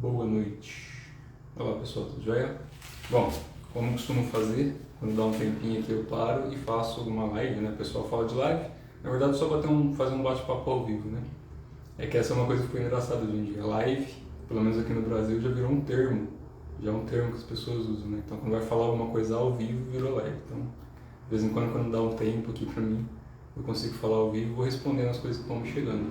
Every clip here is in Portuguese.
Boa noite. Olá pessoal, tudo jóia? Bom, como costumo fazer, quando dá um tempinho aqui eu paro e faço uma live, né? O pessoal fala de live, na verdade só para fazer um bate-papo ao vivo, né? É que essa é uma coisa que foi engraçada hoje em dia. Live, pelo menos aqui no Brasil, já virou um termo. Já é um termo que as pessoas usam, né? Então quando vai falar alguma coisa ao vivo, virou live. Então, de vez em quando dá um tempo aqui pra mim, eu consigo falar ao vivo e vou respondendo as coisas que estão me chegando.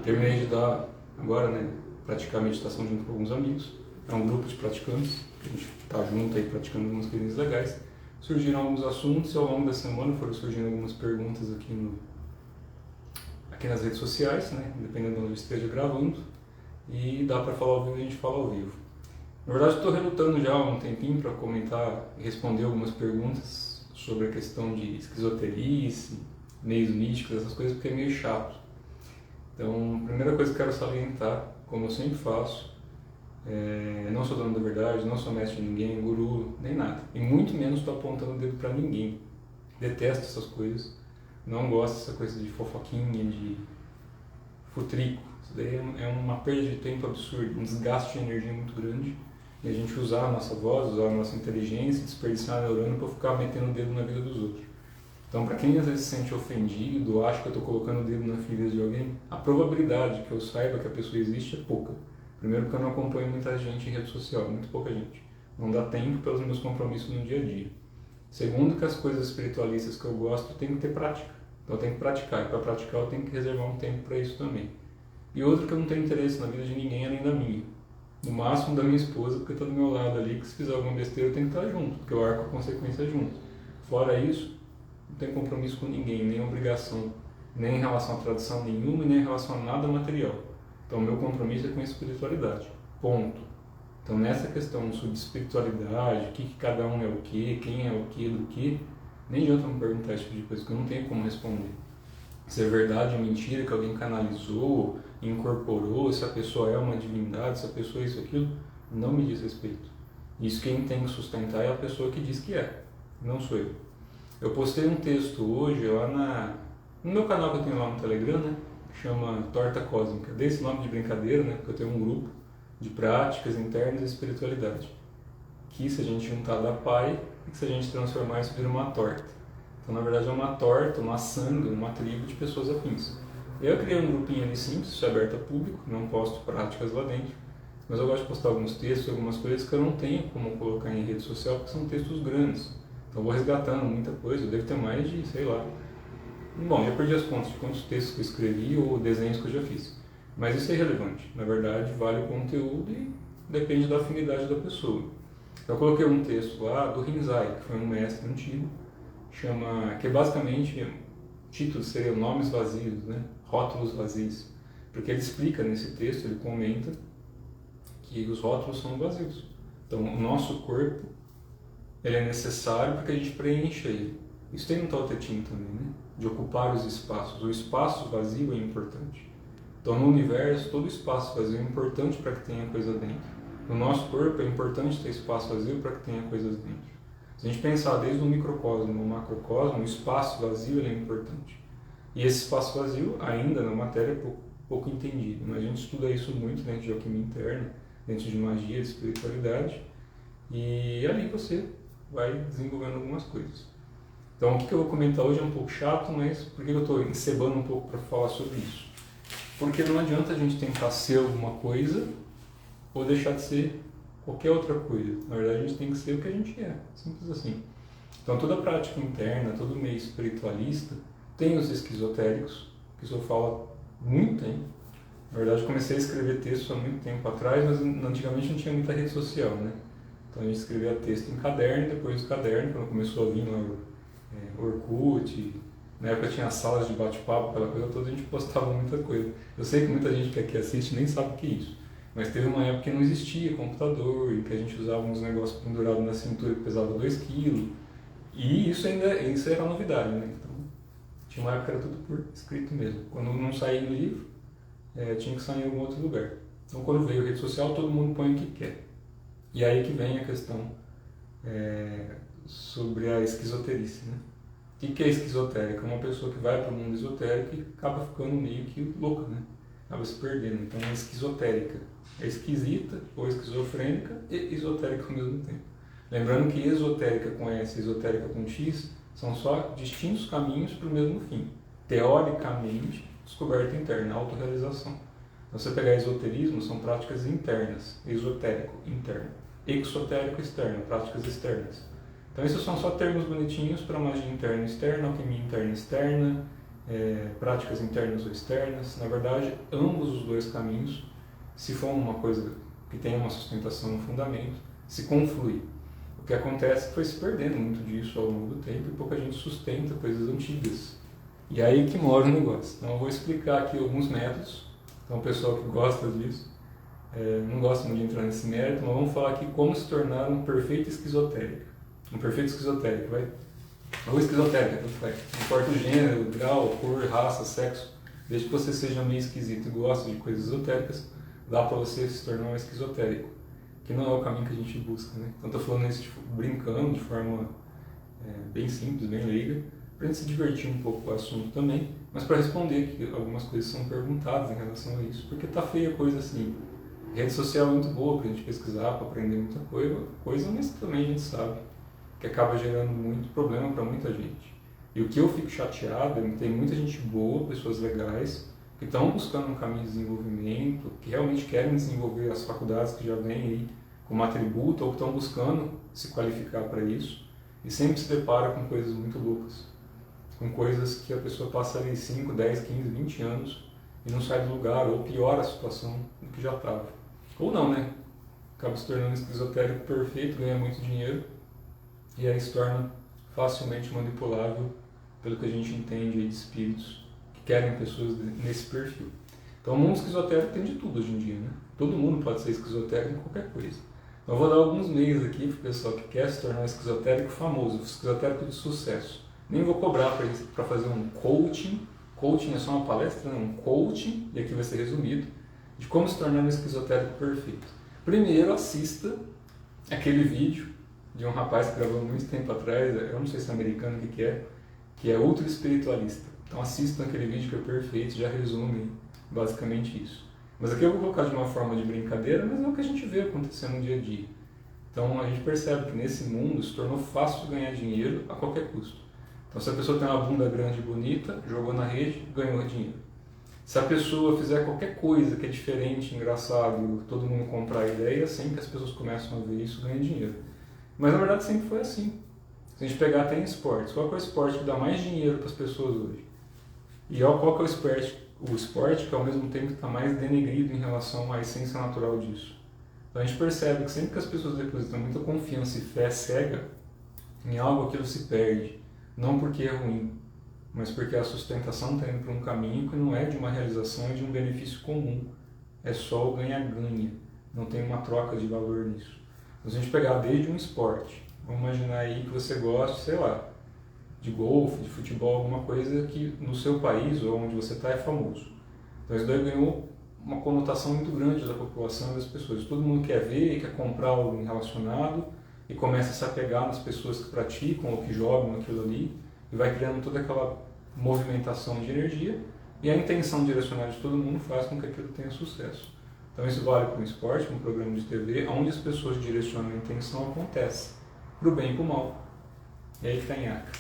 Terminei de dar agora, né? Praticar meditação junto com alguns amigos. É um grupo de praticantes, a gente está junto aí praticando algumas coisas legais. Surgiram alguns assuntos e ao longo da semana foram surgindo algumas perguntas aqui nas redes sociais, né? Dependendo de onde eu esteja gravando. E dá para falar ao vivo, a gente fala ao vivo. Na verdade, estou relutando já há um tempinho para comentar e responder algumas perguntas sobre a questão de esquizoterice, meios místicos, essas coisas, porque é meio chato. Então, a primeira coisa que eu quero salientar, como eu sempre faço, não sou dono da verdade, não sou mestre de ninguém, guru, nem nada. E muito menos estou apontando o dedo para ninguém. Detesto essas coisas. Não gosto dessa coisa de fofoquinha, de futrico. Isso daí é uma perda de tempo absurda, um desgaste de energia muito grande. E a gente usar a nossa voz, usar a nossa inteligência, desperdiçar neurônio para ficar metendo o dedo na vida dos outros. Então, para quem às vezes se sente ofendido, acha que eu estou colocando o dedo na ferida de alguém, a probabilidade que eu saiba que a pessoa existe é pouca. Primeiro porque eu não acompanho muita gente em rede social, muito pouca gente. Não dá tempo pelos meus compromissos no dia a dia. Segundo que as coisas espiritualistas que eu gosto tem que ter prática. Então eu tenho que praticar, e para praticar eu tenho que reservar um tempo para isso também. E outro que eu não tenho interesse na vida de ninguém além da minha. No máximo da minha esposa, porque está do meu lado ali, que se fizer alguma besteira eu tenho que estar junto, porque eu arco a consequência junto. Fora isso, não tenho compromisso com ninguém, nem obrigação, nem em relação a tradição nenhuma, nem em relação a nada material. Então, o meu compromisso é com a espiritualidade. Ponto. Então, nessa questão sobre espiritualidade, o que cada um é o quê, quem é o quê, do quê, nem adianta me perguntar esse tipo de coisa, que eu não tenho como responder. Se é verdade ou mentira que alguém canalizou, incorporou, se a pessoa é uma divindade, se a pessoa é isso, aquilo, não me diz respeito. Isso quem tem que sustentar é a pessoa que diz que é, não sou eu. Eu postei um texto hoje lá no meu canal que eu tenho lá no Telegram, né? Que chama Torta Cósmica. Dei esse nome de brincadeira, né? Porque eu tenho um grupo de práticas internas e espiritualidade. Que se a gente juntar dá pai e que se a gente transformar isso vira uma torta. Então na verdade é uma torta, uma sanga, uma tribo de pessoas afins. Eu criei um grupinho ali simples, isso é aberto a público, não posto práticas lá dentro. Mas eu gosto de postar alguns textos, algumas coisas que eu não tenho como colocar em rede social, porque são textos grandes. Então eu vou resgatando muita coisa, eu devo ter mais de, sei lá. Bom, já perdi as contas de quantos textos que eu escrevi ou desenhos que eu já fiz. Mas isso é irrelevante. Na verdade, vale o conteúdo e depende da afinidade da pessoa. Eu coloquei um texto lá do Rinzai, que foi um mestre antigo, que basicamente, o título seria Nomes Vazios, né? Rótulos Vazios. Porque ele explica nesse texto, ele comenta que os rótulos são vazios. Então, o nosso corpo ele é necessário para que a gente preencha ele. Isso tem no Tao Te Ching também, né? De ocupar os espaços. O espaço vazio é importante. Então, no universo, todo espaço vazio é importante para que tenha coisa dentro. No nosso corpo, é importante ter espaço vazio para que tenha coisas dentro. Se a gente pensar desde o microcosmo ao macrocosmo, o espaço vazio ele é importante. E esse espaço vazio, ainda na matéria, é pouco entendido. Mas a gente estuda isso muito dentro de alquimia interna, dentro de magia, de espiritualidade. E ali você vai desenvolvendo algumas coisas. Então, o que eu vou comentar hoje é um pouco chato, mas por que eu estou encebando um pouco para falar sobre isso? Porque não adianta a gente tentar ser alguma coisa ou deixar de ser qualquer outra coisa. Na verdade, a gente tem que ser o que a gente é, simples assim. Então, toda prática interna, todo meio espiritualista, tem os esquizotéricos, que isso eu falo muito tempo. Na verdade, eu comecei a escrever textos há muito tempo atrás, mas antigamente não tinha muita rede social, né? Então a gente escrevia texto em caderno, depois do caderno, quando começou a vir lá o Orkut, na época tinha salas de bate-papo, aquela coisa toda, a gente postava muita coisa. Eu sei que muita gente que aqui assiste nem sabe o que é isso, mas teve uma época que não existia computador, e que a gente usava uns negócios pendurados na cintura que pesava 2 kg, e isso era novidade, né? Então tinha uma época que era tudo por escrito mesmo. Quando não saía no livro, tinha que sair em algum outro lugar. Então quando veio a rede social, todo mundo põe o que quer. E aí que vem a questão sobre a esquizoterice, né? O que é esquizotérica? É uma pessoa que vai para o mundo esotérico e acaba ficando meio que louca, né? acaba se perdendo. Então é esquizotérica. É esquisita ou esquizofrênica e esotérica ao mesmo tempo. Lembrando que esotérica com S e esotérica com X são só distintos caminhos para o mesmo fim. Teoricamente, descoberta interna, autorrealização. Então, se você pegar esoterismo, são práticas internas. Esotérico, interno. Exotérico, externo, práticas externas. Então, esses são só termos bonitinhos para magia interna e externa, alquimia interna e externa, práticas internas ou externas. Na verdade, ambos os dois caminhos, se for uma coisa que tem uma sustentação, um fundamento, se conflui. O que acontece é que foi se perdendo muito disso ao longo do tempo e pouca gente sustenta coisas antigas. E aí que mora o negócio. Então eu vou explicar aqui alguns métodos. Então o pessoal que gosta disso, não gosta muito de entrar nesse mérito, mas vamos falar aqui como se tornar um perfeito esquizotérico. Um perfeito esquizotérico, vai? Ou esquizotérica, tanto faz. Não importa o gênero, grau, cor, raça, sexo, desde que você seja meio esquisito e goste de coisas esotéricas, dá para você se tornar um esquizotérico, que não é o caminho que a gente busca, né? Então estou falando isso brincando, de forma bem simples, bem leiga, para a gente se divertir um pouco com o assunto também, mas para responder que algumas coisas são perguntadas em relação a isso, porque tá feia coisa assim. Rede social é muito boa para a gente pesquisar, para aprender muita coisa, mas também a gente sabe que acaba gerando muito problema para muita gente. E o que eu fico chateado é que tem muita gente boa, pessoas legais, que estão buscando um caminho de desenvolvimento, que realmente querem desenvolver as faculdades que já vêm aí como atributo, ou que estão buscando se qualificar para isso, e sempre se depara com coisas muito loucas. Com coisas que a pessoa passa ali 5, 10, 15, 20 anos e não sai do lugar, ou piora a situação do que já estava. Ou não, né? Acaba se tornando esquizotérico perfeito, ganha muito dinheiro, e aí se torna facilmente manipulável pelo que a gente entende aí de espíritos que querem pessoas nesse perfil. Então o mundo esquizotérico tem de tudo hoje em dia, né? Todo mundo pode ser esquizotérico em qualquer coisa. Então eu vou dar alguns meios aqui para o pessoal que quer se tornar um esquizotérico famoso, um esquizotérico de sucesso. Nem vou cobrar para fazer um coaching. Coaching é só uma palestra, não, um coaching, e aqui vai ser resumido, de como se tornar um esquizotérico perfeito. Primeiro, assista aquele vídeo de um rapaz que gravou muito tempo atrás, eu não sei se é americano o que é ultra espiritualista. Então assistam aquele vídeo que é perfeito, já resume basicamente isso. Mas aqui eu vou colocar de uma forma de brincadeira, mas é o que a gente vê acontecendo no dia a dia. Então a gente percebe que nesse mundo se tornou fácil ganhar dinheiro a qualquer custo. Então se a pessoa tem uma bunda grande e bonita, jogou na rede, ganhou dinheiro. Se a pessoa fizer qualquer coisa que é diferente, engraçado, todo mundo comprar a ideia, sempre que as pessoas começam a ver isso, ganha dinheiro. Mas na verdade sempre foi assim. Se a gente pegar até em esportes, qual que é o esporte que dá mais dinheiro para as pessoas hoje? E qual que é o esporte que ao mesmo tempo está mais denegrido em relação à essência natural disso? Então a gente percebe que sempre que as pessoas depositam muita confiança e fé cega em algo, aquilo se perde. Não porque é ruim, mas porque a sustentação está indo para um caminho que não é de uma realização, é de um benefício comum. É só o ganha-ganha. Não tem uma troca de valor nisso. Então, se a gente pegar desde um esporte, vamos imaginar aí que você gosta, sei lá, de golfe, de futebol, alguma coisa que no seu país ou onde você está é famoso. Então isso daí ganhou uma conotação muito grande da população e das pessoas. Todo mundo quer ver, quer comprar algo relacionado e começa a se apegar nas pessoas que praticam ou que jogam aquilo ali e vai criando toda aquela movimentação de energia e a intenção direcionada de todo mundo faz com que aquilo tenha sucesso. Então isso vale para um esporte, para um programa de TV, onde as pessoas direcionam a intenção acontece, para o bem e para o mal. E aí que está em Aca.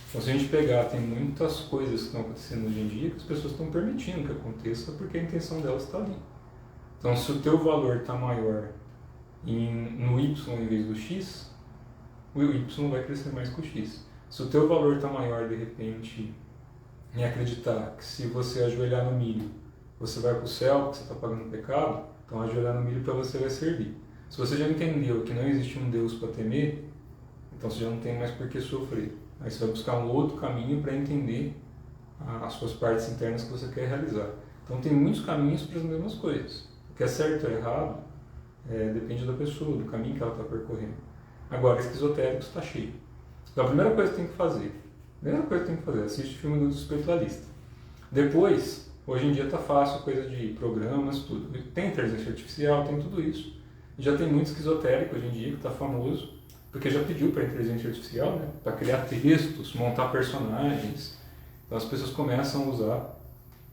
Então se a gente pegar, tem muitas coisas que estão acontecendo hoje em dia que as pessoas estão permitindo que aconteça porque a intenção delas está ali. Então se o teu valor está maior no Y em vez do X, o Y vai crescer mais que o X. Se o teu valor está maior de repente em acreditar que se você ajoelhar no milho você vai para o céu porque você está pagando pecado, então ajoelhar no milho para você vai servir. Se você já entendeu que não existe um Deus para temer, então você já não tem mais por que sofrer. Aí você vai buscar um outro caminho para entender as suas partes internas que você quer realizar. Então tem muitos caminhos para as mesmas coisas. O que é certo ou errado depende da pessoa, do caminho que ela está percorrendo. Agora, esquizotérico está cheio. Então a primeira coisa que tem que fazer, assiste o filme do espiritualista. Depois, hoje em dia está fácil, coisa de programas, tudo. Tem inteligência artificial, tem tudo isso. Já tem muito esquizotérico hoje em dia que está famoso, porque já pediu para a inteligência artificial, né, para criar textos, montar personagens. Então as pessoas começam a usar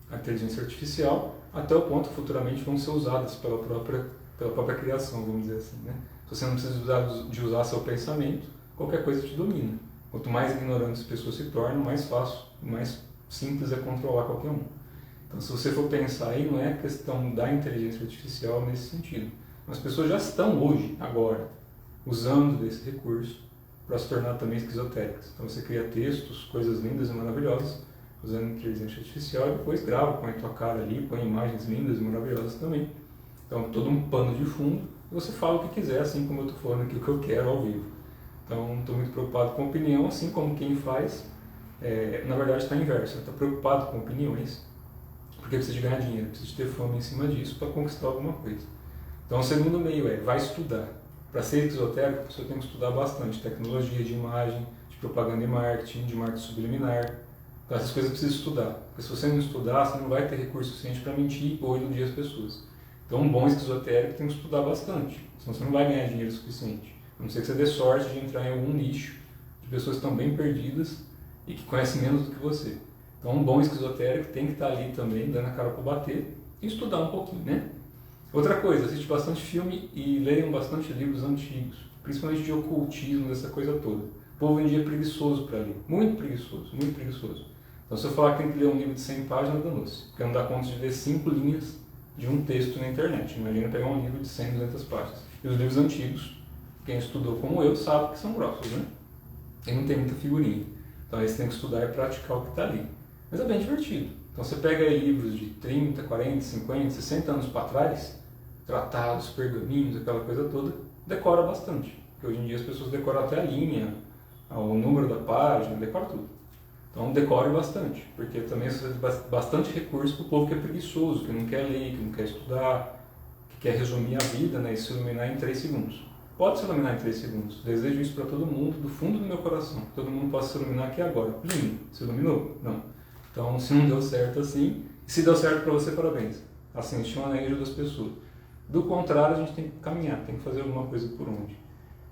a inteligência artificial até o ponto que futuramente vão ser usadas pela própria criação, vamos dizer assim, né? Se você não precisa de usar seu pensamento, qualquer coisa te domina. Quanto mais ignorantes as pessoas se tornam, mais fácil, mais simples é controlar qualquer um. Então, se você for pensar aí, não é questão da inteligência artificial nesse sentido. As pessoas já estão hoje, agora, usando desse recurso para se tornar também esquizotéricas. Então, você cria textos, coisas lindas e maravilhosas, usando inteligência artificial e depois grava, põe a tua cara ali, põe imagens lindas e maravilhosas também. Então, todo um pano de fundo e você fala o que quiser, assim como eu estou falando aqui o que eu quero ao vivo. Então, não estou muito preocupado com opinião, assim como quem faz, na verdade está inverso, está preocupado com opiniões, porque precisa de ganhar dinheiro, precisa de ter fama em cima disso para conquistar alguma coisa. Então, o segundo meio vai estudar. Para ser esquizotérico, a pessoa tem que estudar bastante tecnologia de imagem, de propaganda e marketing, de marketing subliminar. Então, essas coisas precisa estudar, porque se você não estudar, você não vai ter recurso suficiente para mentir ou iludir as pessoas. Então, um bom esquizotérico tem que estudar bastante, senão você não vai ganhar dinheiro suficiente. A não ser que você dê sorte de entrar em algum nicho de pessoas que estão bem perdidas e que conhecem menos do que você. Então, um bom esquizotérico tem que estar ali também, dando a cara para bater e estudar um pouquinho, né? Outra coisa, assiste bastante filme e leiam bastante livros antigos, principalmente de ocultismo, dessa coisa toda. O povo hoje em dia é preguiçoso para ler, muito preguiçoso, muito preguiçoso. Então, se eu falar que tem que ler um livro de 100 páginas, danou-se, porque não dá conta de ler 5 linhas de um texto na internet. Imagina pegar um livro de 100, 200 páginas. E os livros antigos, quem estudou como eu, sabe que são grossos, né? E não tem muita figurinha. Então, aí você tem que estudar e praticar o que está ali. Mas é bem divertido. Então, você pega aí livros de 30, 40, 50, 60 anos para trás, tratados, pergaminhos, aquela coisa toda, decora bastante. Porque hoje em dia as pessoas decoram até a linha, o número da página, decora tudo. Então decore bastante, porque também você tem bastante recurso para o povo que é preguiçoso, que não quer ler, que não quer estudar, que quer resumir a vida, né, e se iluminar em 3 segundos. Pode se iluminar em 3 segundos. Desejo isso para todo mundo, do fundo do meu coração. Que todo mundo possa se iluminar aqui agora. Lindo. Se iluminou? Não. Então, se não deu certo assim, se deu certo para você, parabéns. Assim, estimula a energia das pessoas. Do contrário, a gente tem que caminhar, tem que fazer alguma coisa por onde.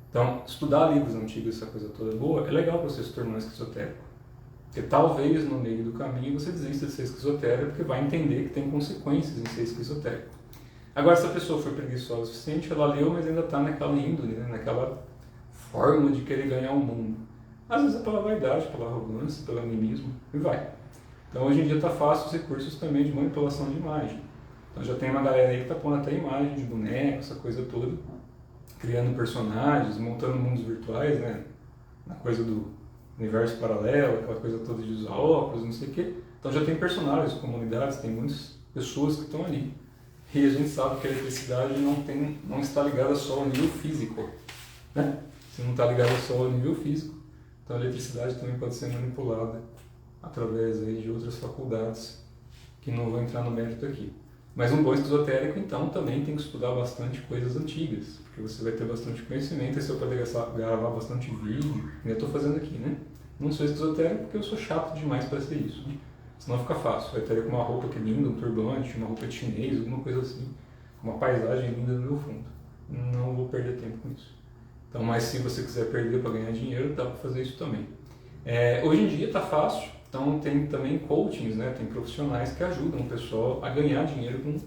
Então, estudar livros antigos, essa coisa toda boa, é legal para você se tornar esquizotérico. Porque talvez no meio do caminho você desista de ser esquizotérico, porque vai entender que tem consequências em ser esquizotérico. Agora, se a pessoa for preguiçosa o suficiente, ela leu, mas ainda está naquela índole, né? Naquela forma de querer ganhar o mundo. Às vezes é pela vaidade, pela arrogância, pelo animismo, e vai. Então, hoje em dia está fácil os recursos também de manipulação de imagem. Então já tem uma galera aí que está pondo até imagem de boneco, essa coisa toda, criando personagens, montando mundos virtuais, né? Na coisa do universo paralelo, aquela coisa toda de usar óculos, não sei o quê. Então já tem personagens, comunidades, tem muitas pessoas que estão ali. E a gente sabe que a eletricidade não está ligada só ao nível físico, né? Se não está ligada só ao nível físico, então a eletricidade também pode ser manipulada através aí de outras faculdades que não vou entrar no mérito aqui. Mas um bom esquizotérico, então, também tem que estudar bastante coisas antigas, porque você vai ter bastante conhecimento, e você vai poder gravar bastante vídeo, ainda estou fazendo aqui, né? Não sou esquizotérico porque eu sou chato demais para ser isso, né? Senão fica fácil, vai ter com uma roupa que é linda, um turbante, uma roupa de chinês, alguma coisa assim, uma paisagem linda no meu fundo. Não vou perder tempo com isso. Então, mas se você quiser perder para ganhar dinheiro, dá para fazer isso também. Hoje em dia está fácil. Então tem também coachings, né? Tem profissionais que ajudam o pessoal a ganhar dinheiro com o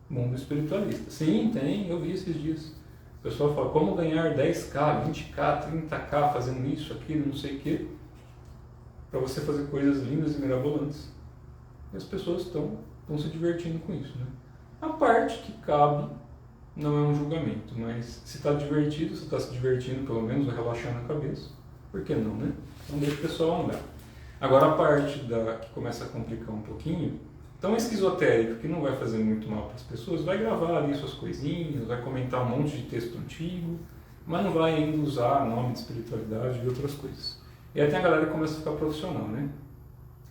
mundo espiritualista. Sim, tem, eu vi esses dias. O pessoal fala, como ganhar 10k, 20k, 30k fazendo isso, aquilo, não sei o quê, para você fazer coisas lindas e mirabolantes. E as pessoas estão se divertindo com isso, né? A parte que cabe não é um julgamento, mas se está divertido, se está se divertindo, pelo menos vai relaxar na cabeça, por que não, né? Então deixa o pessoal andar. Agora a parte que começa a complicar um pouquinho, então o esquizotérico, que não vai fazer muito mal para as pessoas, vai gravar ali suas coisinhas, vai comentar um monte de texto antigo, mas não vai ainda usar nome de espiritualidade e outras coisas. E aí tem a galera que começa a ficar profissional, né?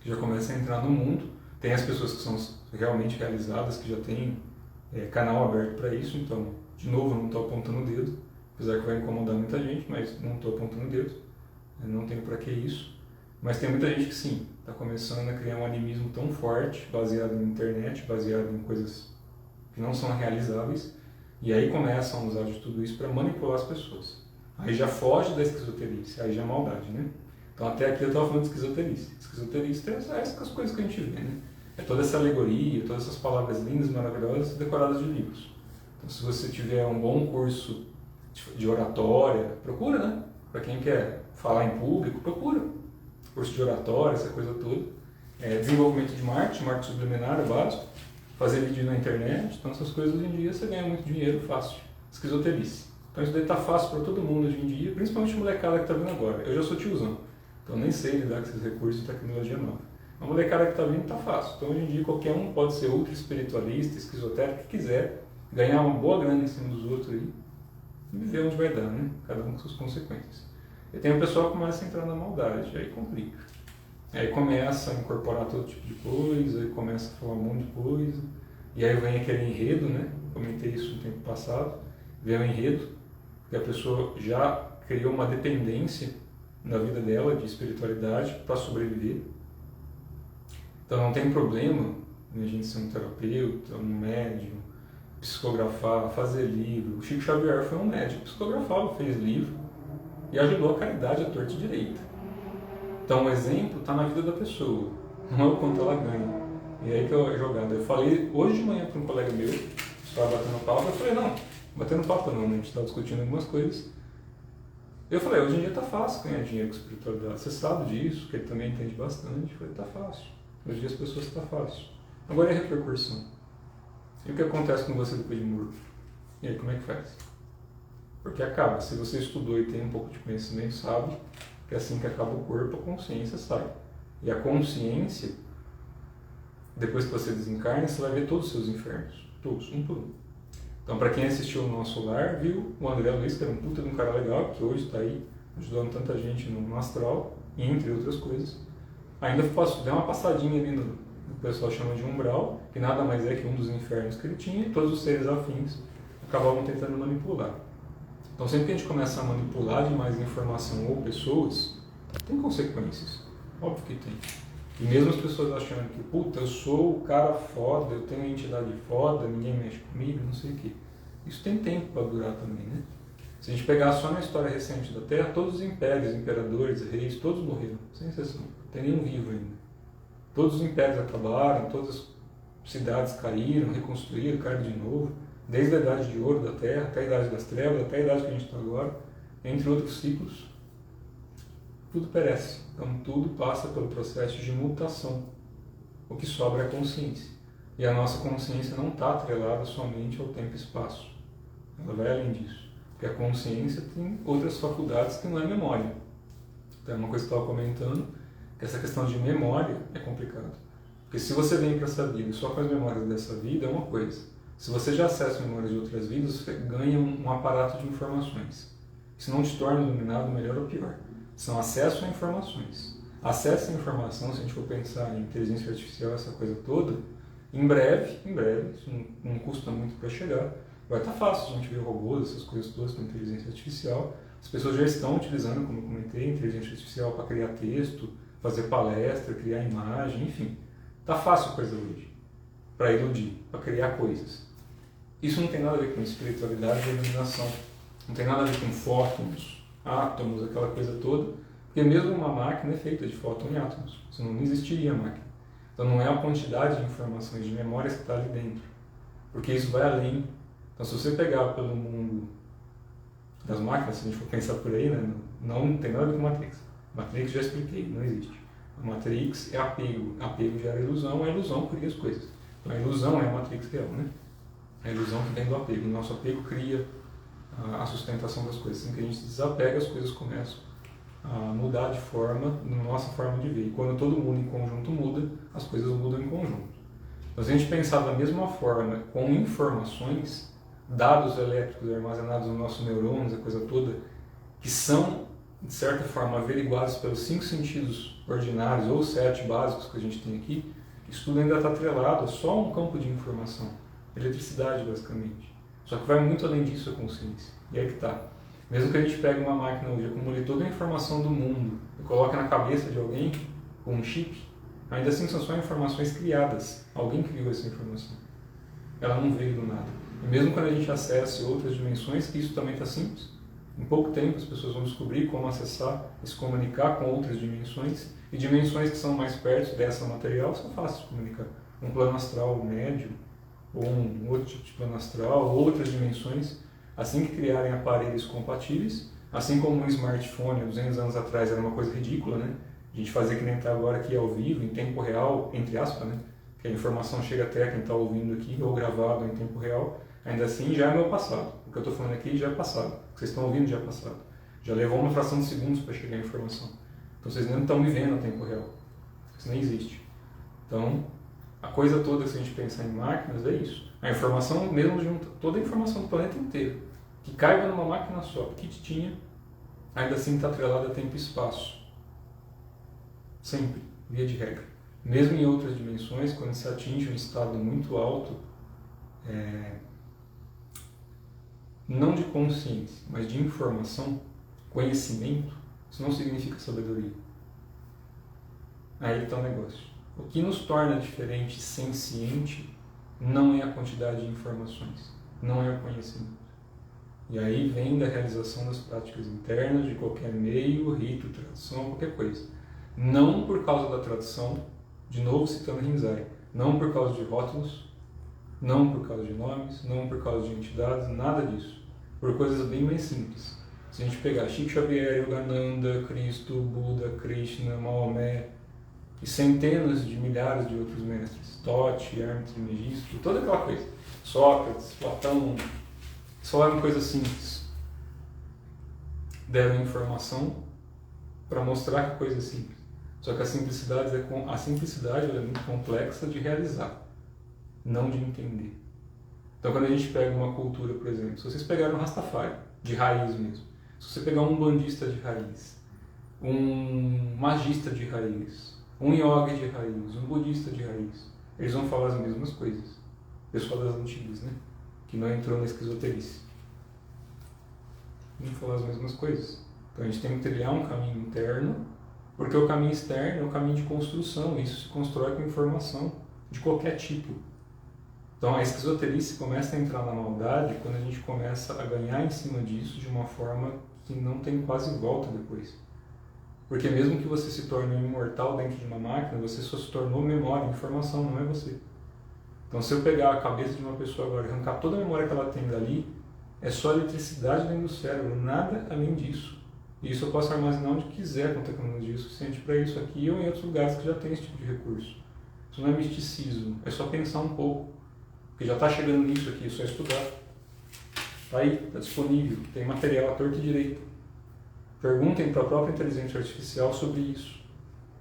Que já começa a entrar no mundo, tem as pessoas que são realmente realizadas, que já tem canal aberto para isso, então, de novo, eu não estou apontando o dedo, apesar que vai incomodar muita gente, mas não estou apontando o dedo, não tenho para que isso. Mas tem muita gente que sim, está começando a criar um animismo tão forte, baseado na internet, baseado em coisas que não são realizáveis, e aí começam a usar de tudo isso para manipular as pessoas. Aí já foge da esquizoterice, aí já é maldade, né? Então até aqui eu estava falando de esquizoterice. Esquizoterice é essas coisas que a gente vê, né? É toda essa alegoria, todas essas palavras lindas, maravilhosas, decoradas de livros. Então, se você tiver um bom curso de oratória, procura, né? Para quem quer falar em público, procura. Curso de oratória, essa coisa toda. Desenvolvimento de marketing subliminar é básico. Fazer vídeo na internet, então essas coisas hoje em dia você ganha muito dinheiro fácil. Esquizoterice. Então isso daí está fácil para todo mundo hoje em dia, principalmente molecada que está vindo agora. Eu já sou tiozão, então nem sei lidar com esses recursos de tecnologia nova. A molecada que está vindo está fácil. Então hoje em dia qualquer um pode ser ultra espiritualista, esquizotérico, que quiser, ganhar uma boa grana em cima dos outros aí e viver onde vai dar, né? Cada um com suas consequências. E tem o pessoal que começa a entrar na maldade, aí complica. Aí começa a incorporar todo tipo de coisa, aí começa a falar um monte de coisa, e aí vem aquele enredo, né? Comentei isso no tempo passado, vem o enredo, que a pessoa já criou uma dependência na vida dela de espiritualidade para sobreviver. Então não tem problema a gente ser um terapeuta, um médium, psicografar, fazer livro. O Chico Xavier foi um médico, psicografava, fez livro e ajudou a caridade à torta e direita. Então o exemplo está na vida da pessoa, não é o quanto ela ganha. E aí que é a jogada. Eu falei hoje de manhã para um colega meu, estava batendo papo, eu falei, não, batendo papo não, né? A gente estava discutindo algumas coisas. Eu falei, hoje em dia está fácil ganhar dinheiro com espiritualidade, você sabe disso, que ele também entende bastante. Eu falei, está fácil, hoje em dia as pessoas está fácil. Agora é a repercussão. E o que acontece com você depois de morto? E aí como é que faz? Porque acaba, se você estudou e tem um pouco de conhecimento, sabe que assim que acaba o corpo, a consciência sai. E a consciência, depois que você desencarna, você vai ver todos os seus infernos. Todos, um por um. Então, para quem assistiu o Nosso Lar, viu o André Luiz, que era um puta de um cara legal, que hoje está aí ajudando tanta gente no astral, entre outras coisas. Ainda deu uma passadinha ali no que o pessoal chama de umbral, que nada mais é que um dos infernos que ele tinha, e todos os seres afins acabavam tentando manipular. Então, sempre que a gente começa a manipular demais informação ou pessoas, tem consequências. Óbvio que tem. E mesmo as pessoas achando que, puta, eu sou o cara foda, eu tenho uma entidade foda, ninguém mexe comigo, não sei o quê. Isso tem tempo para durar também, né? Se a gente pegar só na história recente da Terra, todos os impérios, imperadores, reis, todos morreram, sem exceção. Não tem nenhum vivo ainda. Todos os impérios acabaram, todas as cidades caíram, reconstruíram, caíram de novo. Desde a Idade de Ouro da Terra, até a Idade das Trevas, até a Idade que a gente está agora, entre outros ciclos, tudo perece. Então tudo passa pelo processo de mutação. O que sobra é a consciência. E a nossa consciência não está atrelada somente ao tempo e espaço. Ela vai além disso. Porque a consciência tem outras faculdades que não é memória. Então é uma coisa que eu estava comentando, que essa questão de memória é complicado. Porque se você vem para essa vida só com as memórias dessa vida, é uma coisa. Se você já acessa memórias de outras vidas, você ganha um aparato de informações. Isso não te torna iluminado, melhor ou pior. São acesso a informações. Acesso a informação, se a gente for pensar em inteligência artificial, essa coisa toda, em breve, isso não custa muito para chegar, vai estar fácil a gente ver robôs, essas coisas todas com inteligência artificial. As pessoas já estão utilizando, como eu comentei, inteligência artificial para criar texto, fazer palestra, criar imagem, enfim. Está fácil a coisa hoje, para iludir, para criar coisas. Isso não tem nada a ver com espiritualidade ou iluminação. Não tem nada a ver com fótons, átomos, aquela coisa toda. Porque mesmo uma máquina é feita de fóton e átomos. Senão não existiria a máquina. Então não é a quantidade de informações, de memórias que está ali dentro. Porque isso vai além. Então se você pegar pelo mundo das máquinas, se a gente for pensar por aí, né, não tem nada a ver com Matrix. Matrix já expliquei, não existe. A Matrix é apego. Apego gera ilusão, a ilusão cria as coisas. Então a ilusão é a Matrix real, né? A ilusão que vem do apego. O nosso apego cria a sustentação das coisas. Assim que a gente se desapega, as coisas começam a mudar de forma, na nossa forma de ver. E quando todo mundo em conjunto muda, as coisas mudam em conjunto. Mas a gente pensar da mesma forma, com informações, dados elétricos armazenados nos nossos neurônios, a coisa toda, que são, de certa forma, averiguados pelos 5 sentidos ordinários ou 7 básicos que a gente tem aqui, isso tudo ainda está atrelado a só um campo de informação. Eletricidade, basicamente. Só que vai muito além disso a consciência. E aí que está. Mesmo que a gente pegue uma máquina hoje, acumule toda a informação do mundo e coloque na cabeça de alguém com um chip, ainda assim são só informações criadas. Alguém criou essa informação. Ela não veio do nada. E mesmo quando a gente acesse outras dimensões, que isso também está simples. Em pouco tempo as pessoas vão descobrir como acessar e se comunicar com outras dimensões. E dimensões que são mais perto dessa material são fáceis de comunicar. um plano astral médio, ou um outro tipo de plano astral, outras dimensões, assim que criarem aparelhos compatíveis, assim como um smartphone há 200 anos atrás era uma coisa ridícula, né? A gente fazer que nem está agora aqui ao vivo, em tempo real, entre aspas, né? Que a informação chega até quem está ouvindo aqui, ou gravado em tempo real, ainda assim já é meu passado. O que eu estou falando aqui já é passado. O que vocês estão ouvindo já é passado. Já levou uma fração de segundos para chegar a informação. Então vocês nem estão me vendo a tempo real. Isso nem existe. Então, a coisa toda, se a gente pensar em máquinas, é isso. A informação, mesmo junto, toda a informação do planeta inteiro, que caiba numa máquina só, pequitinha, ainda assim está atrelada a tempo e espaço. Sempre, via de regra. Mesmo em outras dimensões, quando se atinge um estado muito alto, não de consciência, mas de informação, conhecimento, isso não significa sabedoria. Aí está o negócio. O que nos torna diferente, senciente, não é a quantidade de informações, não é o conhecimento. E aí vem da realização das práticas internas, de qualquer meio, rito, tradição, qualquer coisa. Não por causa da tradição, de novo citando Rinzai, não por causa de rótulos, não por causa de nomes, não por causa de entidades, nada disso. Por coisas bem mais simples. Se a gente pegar Chico Xavier, Yogananda, Cristo, Buda, Krishna, Maomé e centenas de milhares de outros mestres, Totti, Hermes Trismegisto, toda aquela coisa, Sócrates, Platão, só eram coisas simples. Deram informação para mostrar que coisa é simples. Só que a simplicidade é muito complexa de realizar, não de entender. Então, quando a gente pega uma cultura, por exemplo, se vocês pegaram um Rastafari, de raiz mesmo, se você pegar um bandista de raiz, um magista de raiz, um yogi de raiz, um budista de raiz, eles vão falar as mesmas coisas. Pessoal das antigas, né? Que não entrou na esquizoterice. Vão falar as mesmas coisas. Então, a gente tem que trilhar um caminho interno, porque o caminho externo é o caminho de construção, isso se constrói com informação de qualquer tipo. Então a esquizoterice começa a entrar na maldade quando a gente começa a ganhar em cima disso de uma forma que não tem quase volta depois. Porque mesmo que você se torne um imortal dentro de uma máquina, você só se tornou memória, informação, não é você. Então se eu pegar a cabeça de uma pessoa agora e arrancar toda a memória que ela tem dali, é só eletricidade dentro do cérebro, nada além disso. E isso eu posso armazenar onde quiser com tecnologia suficiente para isso aqui ou em outros lugares que já tem esse tipo de recurso. Isso não é misticismo, é só pensar um pouco. Porque já está chegando nisso aqui, é só estudar. Está aí, está disponível, tem material à torta e direito. Perguntem para a própria inteligência artificial sobre isso.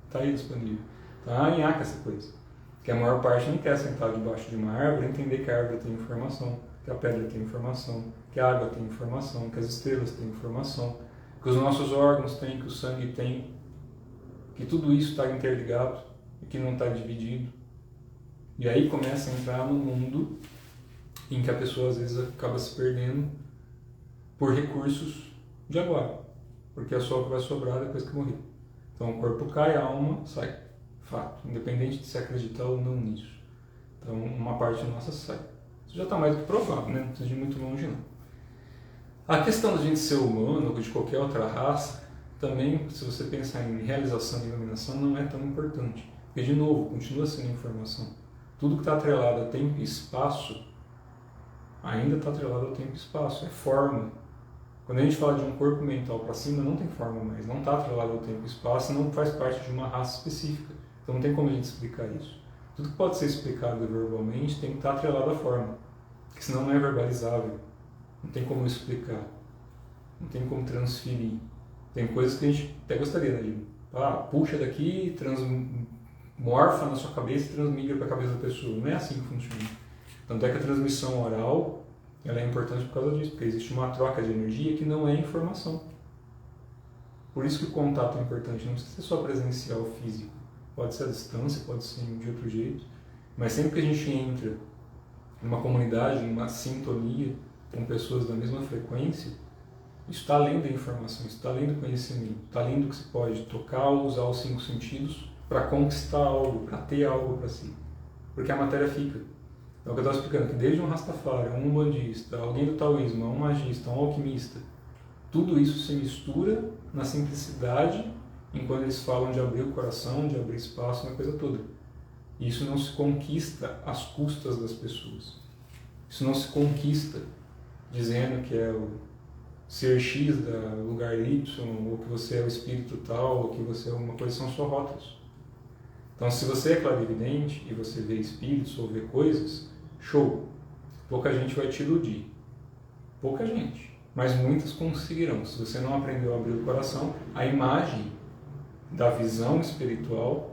Está aí disponível. Tá em aca essa coisa. Que a maior parte não quer sentar debaixo de uma árvore e entender que a árvore tem informação, que a pedra tem informação, que a água tem informação, que as estrelas têm informação, que os nossos órgãos têm, que o sangue tem, que tudo isso está interligado e que não está dividido. E aí começa a entrar no mundo em que a pessoa às vezes acaba se perdendo por recursos de agora, porque é só o que vai sobrar depois que morrer. Então o corpo cai, a alma sai. Fato, independente de se acreditar ou não nisso. Então uma parte nossa sai. Isso já está mais do que provado, né? Não precisa ir muito longe não. A questão da gente ser humano ou de qualquer outra raça, também, se você pensar em realização e iluminação, não é tão importante. Porque, de novo, continua sendo informação. Tudo que está atrelado a tempo e espaço, ainda está atrelado ao tempo e espaço, é forma. Quando a gente fala de um corpo mental para cima, não tem forma mais, não está atrelado ao tempo e espaço, não faz parte de uma raça específica. Então não tem como a gente explicar isso. Tudo que pode ser explicado verbalmente tem que estar atrelado à forma, porque senão não é verbalizável. Não tem como explicar, não tem como transferir. Tem coisas que a gente até gostaria, né? Puxa daqui, morfa na sua cabeça e transmigra para a cabeça da pessoa. Não é assim que funciona. Tanto é que a transmissão oral ela é importante por causa disso, porque existe uma troca de energia que não é informação. Por isso que o contato é importante, não precisa ser só presencial, físico. Pode ser à distância, pode ser de outro jeito. Mas sempre que a gente entra numa comunidade, numa sintonia com pessoas da mesma frequência, isso está além da informação, isso está além do conhecimento, está além do que se pode tocar ou usar os 5 sentidos para conquistar algo, para ter algo para si. Porque a matéria fica. Então, o que eu estava explicando, que desde um Rastafari, um umbandista, alguém do taoísmo, um magista, um alquimista, tudo isso se mistura na simplicidade enquanto eles falam de abrir o coração, de abrir espaço, uma coisa toda. E isso não se conquista às custas das pessoas. Isso não se conquista dizendo que é o ser X da lugar Y, ou que você é o espírito tal, ou que você é uma coisa, são só rótulos. Então, se você é clarividente e você vê espíritos ou vê coisas, show! Pouca gente vai te iludir. Pouca gente. Mas muitas conseguirão. Se você não aprendeu a abrir o coração, a imagem da visão espiritual,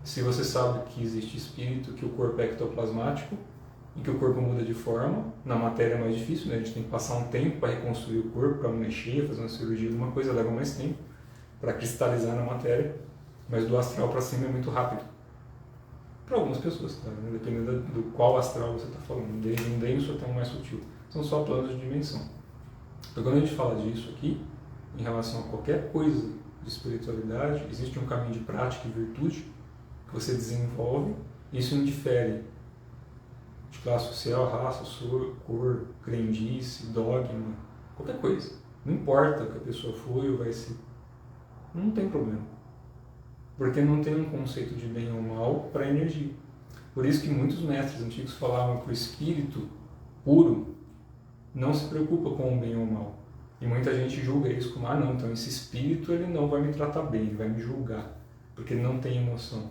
se você sabe que existe espírito, que o corpo é ectoplasmático e que o corpo muda de forma, na matéria é mais difícil, né? A gente tem que passar um tempo para reconstruir o corpo, para mexer, fazer uma cirurgia, alguma coisa leva mais tempo para cristalizar na matéria, mas do astral para cima é muito rápido. Para algumas pessoas, tá? Dependendo do qual astral você está falando, desde um denso até um mais sutil. São só planos de dimensão. Então, quando a gente fala disso aqui, em relação a qualquer coisa de espiritualidade, existe um caminho de prática e virtude que você desenvolve. Isso indifere de classe social, raça, cor, crendice, dogma, qualquer coisa. Não importa o que a pessoa foi ou vai ser. Não tem problema. Porque não tem um conceito de bem ou mal para energia. Por isso que muitos mestres antigos falavam que o espírito puro não se preocupa com o bem ou o mal. E muita gente julga isso como, não, então esse espírito ele não vai me tratar bem, ele vai me julgar, porque ele não tem emoção.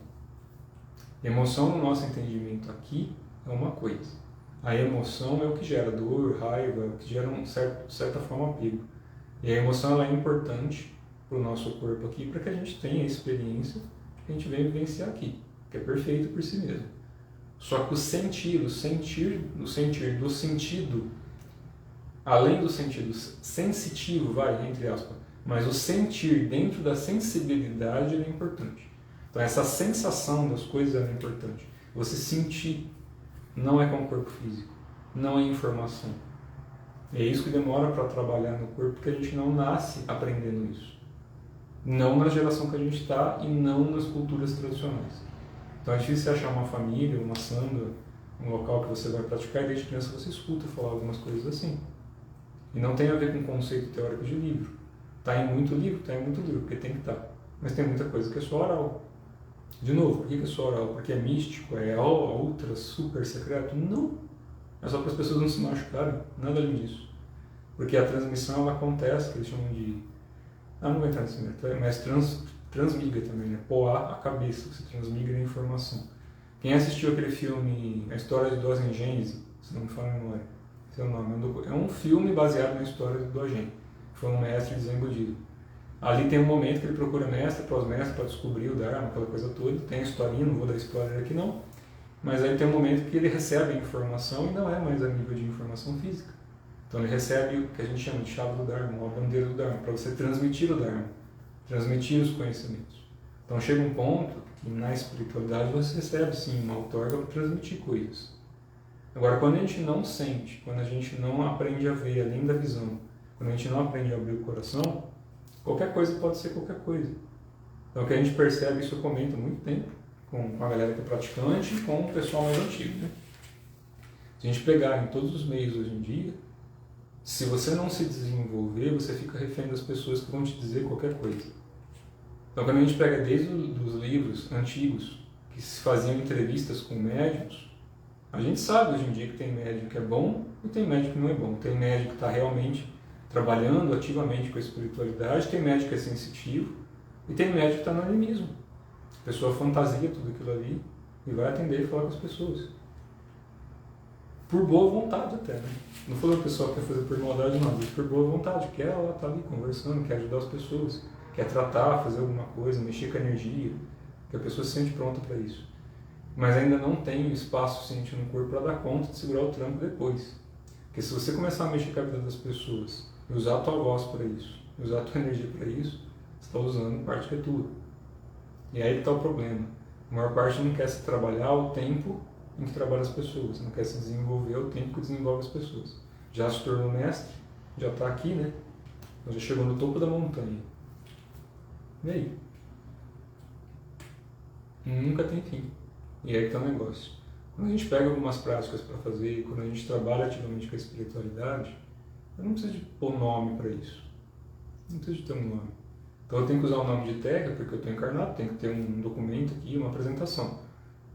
Emoção, no nosso entendimento aqui, é uma coisa. A emoção é o que gera dor, raiva, é o que gera, de certa forma, apego. E a emoção ela é importante para o nosso corpo aqui, para que a gente tenha a experiência que a gente vem vivenciar aqui, que é perfeito por si mesmo. Só que o sentir do sentido, além do sentido sensitivo, entre aspas, mas o sentir dentro da sensibilidade é importante. Então essa sensação das coisas é importante. Você sentir não é com o corpo físico, não é informação. É isso que demora para trabalhar no corpo, porque a gente não nasce aprendendo isso. Não na geração que a gente está e não nas culturas tradicionais. Então é difícil achar uma família, uma samba, um local que você vai praticar e desde criança você escuta falar algumas coisas assim. E não tem a ver com conceito teórico de livro. Está em muito livro, porque tem que estar. Mas tem muita coisa que é só oral. De novo, por que é só oral? Porque é místico, é ultra, super secreto? Não. É só para as pessoas não se machucarem, nada além disso. Porque a transmissão ela acontece, que eles chamam de... não vou entrar nesse método, mas transmigra também, né? Poar a cabeça, você transmigra a informação. Quem assistiu aquele filme A História de Dogen Zenzi, se não me fala a memória, esse é o nome, é um filme baseado na história do Dogen, que foi um mestre de Zen budismo. Ali tem um momento que ele procura mestre após mestre para descobrir o Dharma, aquela coisa toda. Tem a historinha, não vou dar spoiler aqui não. Mas aí tem um momento que ele recebe a informação e não é mais a nível de informação física. Então ele recebe o que a gente chama de chave do Dharma, ou a bandeira do Dharma, para você transmitir o Dharma, transmitir os conhecimentos. Então chega um ponto que na espiritualidade você recebe sim uma outorga para transmitir coisas. Agora, quando a gente não sente, quando a gente não aprende a ver além da visão, quando a gente não aprende a abrir o coração, qualquer coisa pode ser qualquer coisa. Então, o que a gente percebe, isso eu comento há muito tempo, com a galera que é praticante e com o pessoal mais antigo. Né? Se a gente pegar em todos os meios hoje em dia, se você não se desenvolver, você fica refém das pessoas que vão te dizer qualquer coisa. Então, quando a gente pega desde os livros antigos, que se faziam entrevistas com médicos, a gente sabe hoje em dia que tem médico que é bom e tem médico que não é bom. Tem médico que está realmente trabalhando ativamente com a espiritualidade, tem médico que é sensitivo e tem médico que está no animismo. A pessoa fantasia tudo aquilo ali e vai atender e falar com as pessoas. Por boa vontade até, né? Não foi uma pessoa que quer fazer por maldade, não, mas por boa vontade, quer ela estar ali conversando, quer ajudar as pessoas, quer tratar, fazer alguma coisa, mexer com a energia, que a pessoa se sente pronta para isso. Mas ainda não tem espaço suficiente no corpo para dar conta de segurar o tranco depois. Porque se você começar a mexer com a vida das pessoas e usar a tua voz para isso, usar a tua energia para isso, você está usando parte que é tua. E aí que está o problema. A maior parte não quer se trabalhar o tempo em que trabalha as pessoas, não quer se desenvolver o tempo que desenvolve as pessoas. Já se tornou mestre, já está aqui, né? Então já chegou no topo da montanha. E aí? Nunca tem fim. E aí que está o negócio. Quando a gente pega algumas práticas para fazer, quando a gente trabalha ativamente com a espiritualidade, eu não preciso de pôr nome para isso. Não preciso de ter um nome. Então eu tenho que usar o nome de Terra, porque eu estou encarnado, tem que ter um documento aqui, uma apresentação.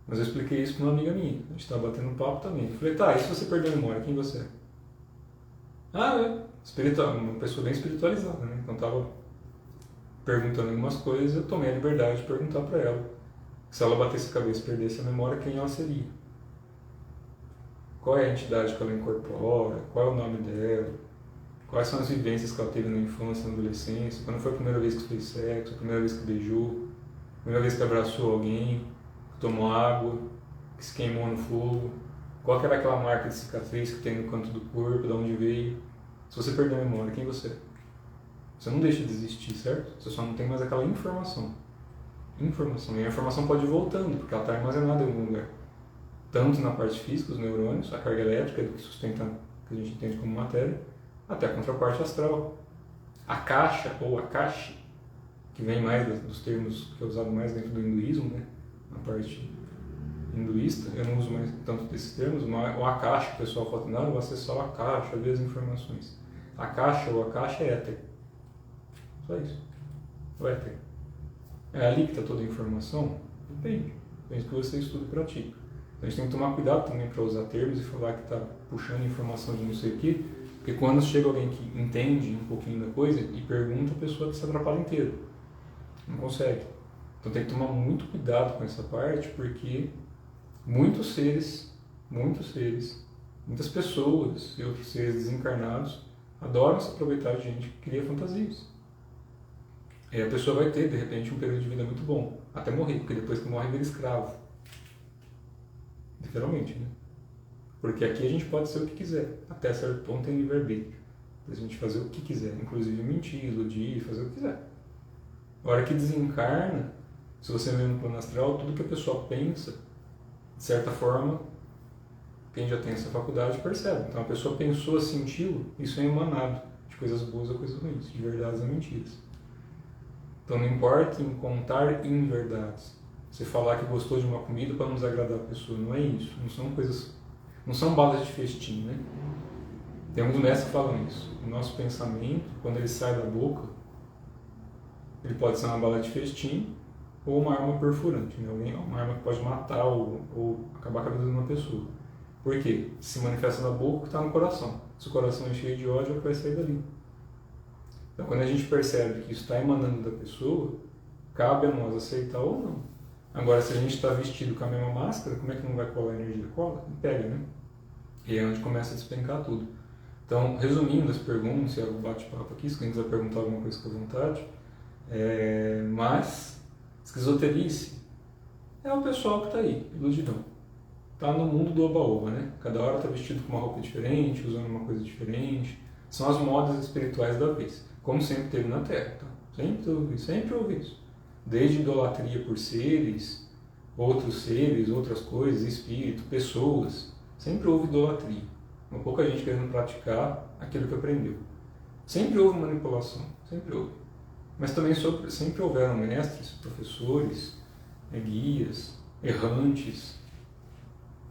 Mas eu expliquei isso para uma amiga minha. A gente estava batendo papo também. Eu falei, tá, e se você perder a memória, quem você é? Ah, espiritual, uma pessoa bem espiritualizada, né? Então estava perguntando algumas coisas, eu tomei a liberdade de perguntar para ela. Se ela batesse a cabeça e perdesse a memória, quem ela seria? Qual é a entidade que ela incorpora? Qual é o nome dela? Quais são as vivências que ela teve na infância, na adolescência? Quando foi a primeira vez que fez sexo? A primeira vez que beijou? A primeira vez que abraçou alguém? Que tomou água? Que se queimou no fogo? Qual que era aquela marca de cicatriz que tem no canto do corpo? De onde veio? Se você perder a memória, quem você é? Você não deixa de existir, certo? Você só não tem mais aquela informação. Informação. E a informação pode ir voltando, porque ela está armazenada em algum lugar. Tanto na parte física, os neurônios, a carga elétrica, que sustenta, que a gente entende como matéria, até a contraparte astral. A caixa, ou akashi, que vem mais dos termos que é usado mais dentro do hinduísmo, né? Na parte hinduísta, eu não uso mais tanto desses termos, mas o akasha, que o pessoal fala, não, eu vou acessar o akasha, ver as informações. A caixa ou akasha é éter. Só isso. O éter. É ali que está toda a informação? Depende. Depende do que você estuda e pratica. Então a gente tem que tomar cuidado também para usar termos e falar que está puxando informação de não sei o quê, porque quando chega alguém que entende um pouquinho da coisa e pergunta, a pessoa se atrapalha inteira. Não consegue. Então tem que tomar muito cuidado com essa parte, porque muitos seres, muitas pessoas e outros seres desencarnados adoram se aproveitar de gente que cria fantasias. E a pessoa vai ter, de repente, um período de vida muito bom, até morrer, porque depois que morre vira escravo. Literalmente, né? Porque aqui a gente pode ser o que quiser, até certo ponto tem livre-arbítrio. Pra gente fazer o que quiser, inclusive mentir, iludir, fazer o que quiser. A hora que desencarna, se você vê no plano astral, tudo que a pessoa pensa, de certa forma, quem já tem essa faculdade percebe. Então a pessoa pensou, sentiu, isso é emanado, de coisas boas a coisas ruins, de verdades a mentiras. Então não importa em contar inverdades. Você falar que gostou de uma comida para não desagradar a pessoa, não é isso. Não são coisas, não são balas de festim, né? Tem alguns mestres que falam isso. O nosso pensamento, quando ele sai da boca, ele pode ser uma bala de festim ou uma arma perfurante, né? Uma arma que pode matar ou acabar com a vida de uma pessoa. Por quê? Se manifesta na boca, que está no coração. Se o coração é cheio de ódio, é o que vai sair dali. Então, quando a gente percebe que isso está emanando da pessoa, cabe a nós aceitar ou não. Agora, se a gente está vestido com a mesma máscara, como é que não vai colar a energia? Cola, pega, né? E é onde começa a despencar tudo. Então, resumindo as perguntas e o bate-papo aqui, se alguém quiser perguntar alguma coisa com vontade, mas esquizoterice é o pessoal que está aí, iludidão. Está no mundo do oba-oba, né? Cada hora está vestido com uma roupa diferente, usando uma coisa diferente. São as modas espirituais da vez. Como sempre teve na Terra, tá? Sempre houve isso. Desde idolatria por seres, outras coisas, espírito, pessoas. Sempre houve idolatria. Uma pouca gente querendo praticar aquilo que aprendeu. Sempre houve manipulação, sempre houve. Mas também sempre houveram mestres, professores, guias, errantes,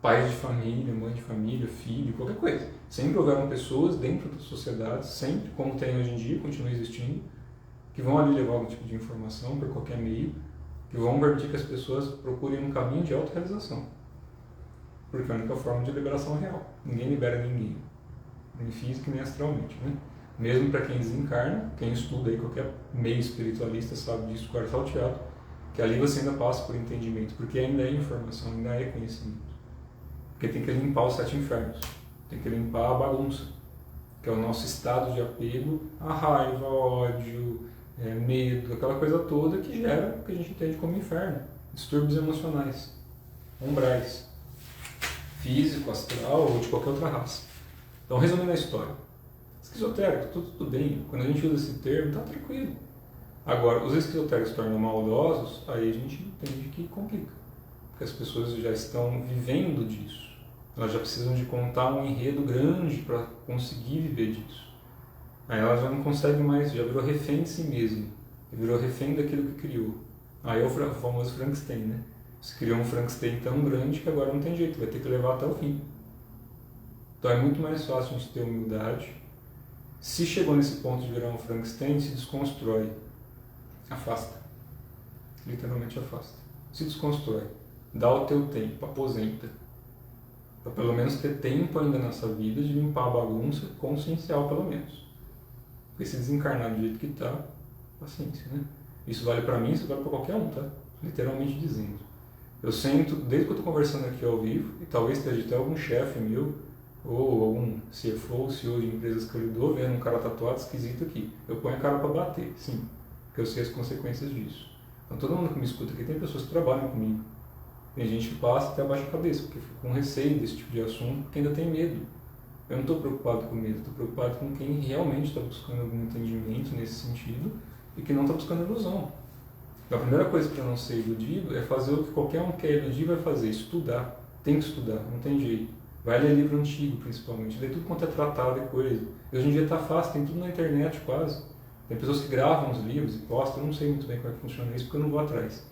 pais de família, mãe de família, filho, qualquer coisa. Sempre houveram pessoas dentro da sociedade, sempre, como tem hoje em dia, continua existindo, que vão ali levar algum tipo de informação por qualquer meio, que vão permitir que as pessoas procurem um caminho de autorrealização. Porque é a única forma de liberação real. Ninguém libera ninguém, nem física nem astralmente, né? Mesmo para quem desencarna, quem estuda aí qualquer meio espiritualista sabe disso, quarto salteado, que ali você ainda passa por entendimento, porque ainda é informação, ainda é conhecimento. Porque tem que limpar os 7 infernos, tem que limpar a bagunça, que é o nosso estado de apego à raiva, ódio, medo, aquela coisa toda que gera o que a gente entende como inferno, distúrbios emocionais, umbrais, físico, astral ou de qualquer outra raça. Então, resumindo a história, esquizotérico, tudo bem, quando a gente usa esse termo, está tranquilo. Agora, os esquizotéricos se tornam maldosos, aí a gente entende que complica, porque as pessoas já estão vivendo disso. Elas já precisam de contar um enredo grande para conseguir viver disso. Aí ela já não consegue mais, já virou refém de si mesmo, virou refém daquilo que criou. Aí é o famoso Frankenstein, né? Você criou um Frankenstein tão grande que agora não tem jeito, vai ter que levar até o fim. Então é muito mais fácil a gente ter humildade. Se chegou nesse ponto de virar um Frankenstein, se desconstrói. Afasta. Literalmente afasta. Se desconstrói. dá o teu tempo, aposenta. Para pelo menos ter tempo ainda nessa vida de limpar a bagunça consciencial, pelo menos. Porque se desencarnar do jeito que está, paciência, né? Isso vale para mim, isso vale para qualquer um, tá? Literalmente dizendo. Eu sento, desde que eu estou conversando aqui ao vivo, e talvez esteja até algum chefe meu, ou algum CFO, CEO de empresas que eu lido, vendo um cara tatuado esquisito aqui. Eu ponho a cara para bater, sim, porque eu sei as consequências disso. Então todo mundo que me escuta aqui, tem pessoas que trabalham comigo. Tem gente que passa até abaixa a cabeça, porque fica com receio desse tipo de assunto, porque ainda tem medo. Eu não estou preocupado com medo, estou preocupado com quem realmente está buscando algum entendimento nesse sentido e que não está buscando ilusão. Então, a primeira coisa para não ser iludido é fazer o que qualquer um que quer iludir vai fazer, estudar. Tem que estudar, não tem jeito. Vai ler livro antigo, principalmente, ler tudo quanto é tratado e coisa. E hoje em dia está fácil, tem tudo na internet quase. Tem pessoas que gravam os livros e postam, eu não sei muito bem como é que funciona isso, porque eu não vou atrás.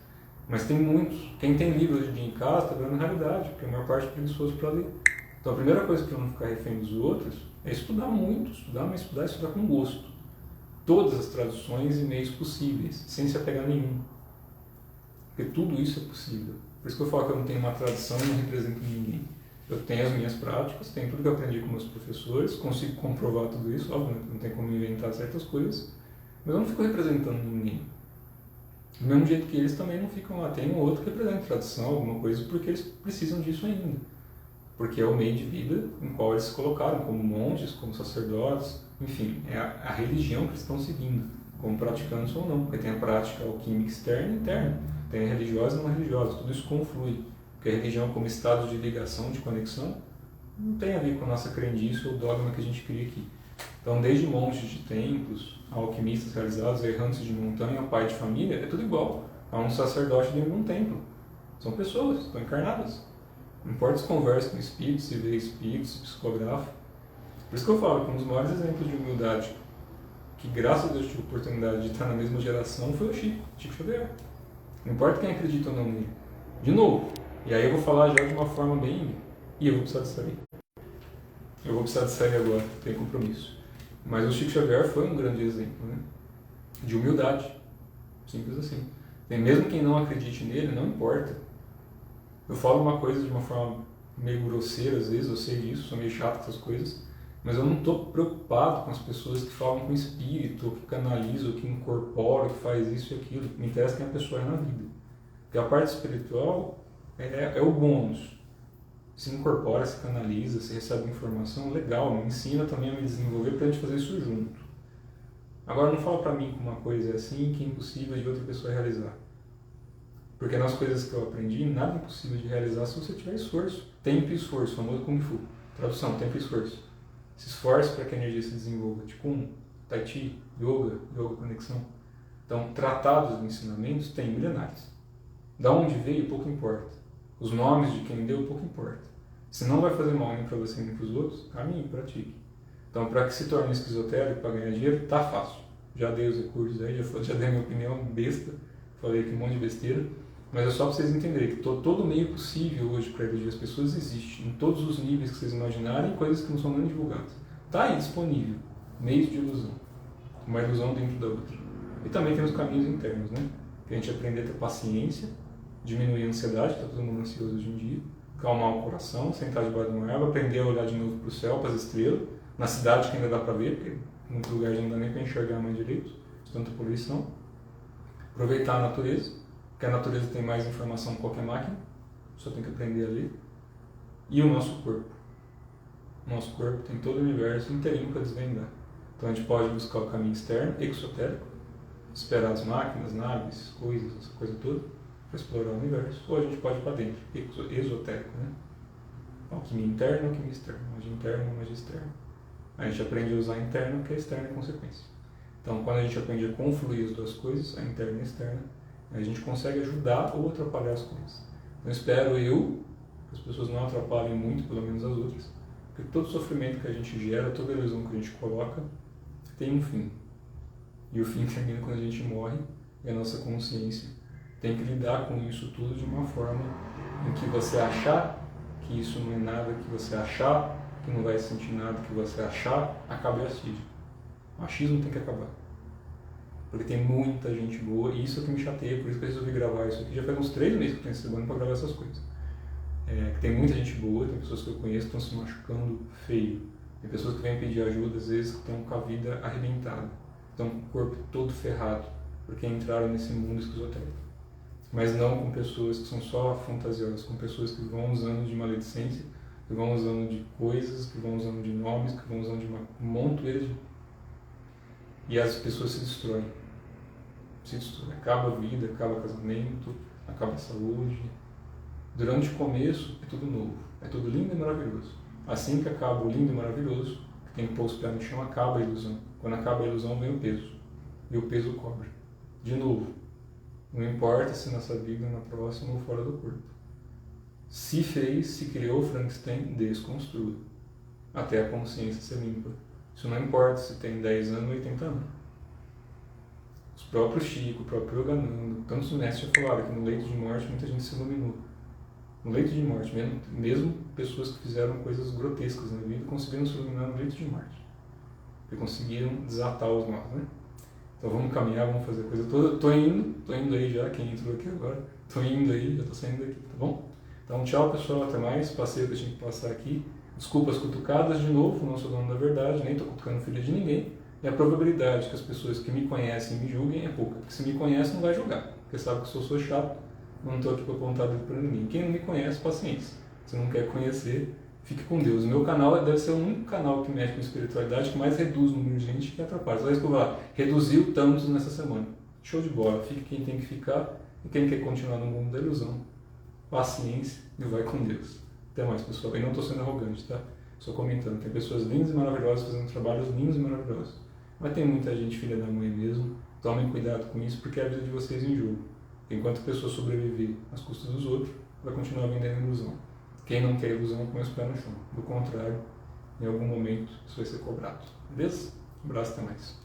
Mas tem muitos. Quem tem livro hoje em dia em casa está vendo a realidade, porque a maior parte é preguiçoso para ler. Então a primeira coisa para não ficar refém dos outros é estudar muito, estudar, mas estudar com gosto. Todas as traduções e meios possíveis, sem se apegar a nenhum. Porque tudo isso é possível. Por isso que eu falo que eu não tenho uma tradição e não represento ninguém. Eu tenho as minhas práticas, tenho tudo que eu aprendi com meus professores, consigo comprovar tudo isso, óbvio, não tem como inventar certas coisas, mas eu não fico representando ninguém. Do mesmo jeito que eles também não ficam lá, tem um outro que representa tradição, alguma coisa, porque eles precisam disso ainda. Porque é o meio de vida em qual eles se colocaram, como monges, como sacerdotes, enfim, é a religião que eles estão seguindo, como praticantes ou não, porque tem a prática alquímica externa e interna, tem a religiosa e não religiosa, tudo isso conflui, porque a religião como estado de ligação, de conexão, não tem a ver com a nossa crendice ou dogma que a gente cria aqui. Então, desde monges de templos, a alquimistas realizados, a errantes de montanha, ao pai de família, é tudo igual a um sacerdote dentro de um templo. São pessoas, estão encarnadas. Não importa se conversa com espíritos, se vê espíritos, se psicografa. Por isso que eu falo que um dos maiores exemplos de humildade, que graças a Deus tive a oportunidade de estar na mesma geração, foi o Chico Xavier. Não importa quem acredita ou não nele. De novo, e aí eu vou falar já de uma forma bem... E eu vou precisar de sair. Eu vou precisar de sair agora, tenho compromisso. Mas o Chico Xavier foi um grande exemplo, né? De humildade. Simples assim. E mesmo quem não acredite nele, não importa. Eu falo uma coisa de uma forma meio grosseira, às vezes, eu sei disso, sou meio chato com essas coisas, mas eu não estou preocupado com as pessoas que falam com espírito, ou que canalizam, ou que incorporam, que faz isso e aquilo. Me interessa quem a pessoa é na vida. Porque a parte espiritual é o bônus. Se incorpora, se canaliza, se recebe informação, legal, me ensina também a me desenvolver para a gente fazer isso junto. Agora não fala para mim que uma coisa é assim, que é impossível de outra pessoa realizar. Porque nas coisas que eu aprendi, nada é impossível de realizar se você tiver esforço. Tempo e esforço, famoso Kung Fu. Tradução, tempo e esforço. Se esforce para que a energia se desenvolva. Qigong, Tai Chi, Yoga Conexão. Então, tratados de ensinamentos tem milenares. Da onde veio, pouco importa. Os nomes de quem deu, pouco importa. Se não vai fazer mal nem para você nem para os outros, caminhe, pratique. Então, para que se torne um esquizotérico, para ganhar dinheiro, tá fácil. Já dei os recursos aí, já dei a minha opinião besta, falei aqui um monte de besteira, mas é só para vocês entenderem que todo meio possível hoje para iludir as pessoas existe, em todos os níveis que vocês imaginarem, coisas que não são nem divulgadas. Está aí disponível, meios de ilusão, uma ilusão dentro da outra. E também tem os caminhos internos, né? Que a gente aprender a ter paciência, diminuir a ansiedade, está todo mundo ansioso hoje em dia, calmar o coração, sentar debaixo de uma árvore, aprender a olhar de novo para o céu, para as estrelas, na cidade que ainda dá para ver, porque em muitos lugares não dá nem para enxergar mais direito, de tanta poluição. Aproveitar a natureza, porque a natureza tem mais informação que qualquer máquina, só tem que aprender a ler. E o nosso corpo. O nosso corpo tem todo o universo inteirinho para desvendar. Então a gente pode buscar o caminho externo, exotérico, esperar as máquinas, naves, coisas, essa coisa toda, para explorar o universo, ou a gente pode ir para dentro, esotérico, né? Alquimia interna, alquimia externa, magia interna, magia externa. A gente aprende a usar a interna, que a externa é consequência. Então, quando a gente aprende a confluir as duas coisas, a interna e a externa, a gente consegue ajudar ou atrapalhar as coisas. Então, espero que as pessoas não atrapalhem muito, pelo menos as outras, porque todo sofrimento que a gente gera, toda ilusão que a gente coloca, tem um fim. E o fim termina quando a gente morre, e a nossa consciência tem que lidar com isso tudo de uma forma em que você achar que isso não é nada, que você achar que não vai sentir nada, que você achar, acabe o achismo. O achismo tem que acabar. Porque tem muita gente boa e isso é o que me chateia, por isso que eu resolvi gravar isso aqui. Já faz uns 3 meses que eu tenho esse semana para gravar essas coisas. Que tem muita gente boa, tem pessoas que eu conheço que estão se machucando feio. Tem pessoas que vêm pedir ajuda, às vezes, que estão com a vida arrebentada. Estão com o corpo todo ferrado, porque entraram nesse mundo esquizofrênico. Mas não com pessoas que são só fantasiosas, com pessoas que vão usando de maledicência, que vão usando de coisas, que vão usando de nomes, que vão usando de um montoeira de... E as pessoas se destroem. Se destrói. Acaba a vida, acaba o casamento, acaba a saúde. Durante o começo é tudo novo, é tudo lindo e maravilhoso. Assim que acaba o lindo e maravilhoso, que tem que pôr os pés no chão, acaba a ilusão. Quando acaba a ilusão, vem o peso. E o peso cobra. De novo, não importa se nessa vida, na próxima ou fora do corpo. Se fez, se criou Frankenstein, desconstrua. Até a consciência ser limpa. Isso não importa se tem 10 anos ou 80 anos. Os próprios Chico, o próprio Yogananda, tantos mestres já falaram que no leito de morte muita gente se iluminou. No leito de morte, mesmo pessoas que fizeram coisas grotescas na vida conseguiram se iluminar no leito de morte. Porque conseguiram desatar os nós, né? Então vamos caminhar, vamos fazer coisa toda. Tô indo aí já, quem entrou aqui agora. Tô indo aí, já tô saindo daqui, tá bom? Então tchau pessoal, até mais. Passei o que eu tinha que passar aqui. Desculpa as cutucadas de novo, não sou dono da verdade, nem tô cutucando filha de ninguém. E a probabilidade que as pessoas que me conhecem me julguem é pouca. Porque se me conhece não vai julgar, porque sabe que eu sou chato, não estou aqui para apontar dedo para ninguém. Quem não me conhece, paciência. Se não quer conhecer, fique com Deus. O meu canal deve ser o único canal que mexe com espiritualidade que mais reduz o número de gente que atrapalha. Só isso que eu vou lá, reduziu tantos nessa semana. Show de bola, fique quem tem que ficar e quem quer continuar no mundo da ilusão. Paciência e vai com Deus. Até mais pessoal. E não estou sendo arrogante, tá? Só comentando, tem pessoas lindas e maravilhosas fazendo trabalhos lindos e maravilhosos. Mas tem muita gente filha da mãe mesmo. Tomem cuidado com isso, porque é a vida de vocês em jogo. Enquanto a pessoa sobreviver às custas dos outros, vai continuar vendendo ilusão. Quem não quer ilusão, põe os pés no chão. Do contrário, em algum momento, isso vai ser cobrado. Beleza? Um abraço, até mais.